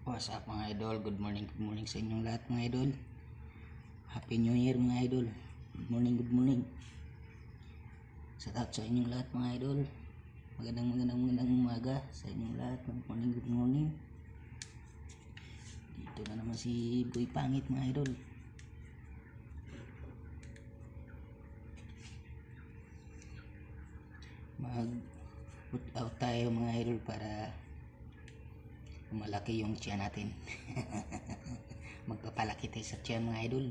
What's up mga idol? Good morning sa inyong lahat mga idol. Happy New Year mga idol. Good morning. Shout out sa inyong lahat mga idol. Magandang umaga sa inyong lahat. Good morning. Dito na naman si Boy Pangit mga idol. Mag-put out tayo mga idol para malaki yung tiyan natin. Magpapalaki tayo sa tiyan mga idol.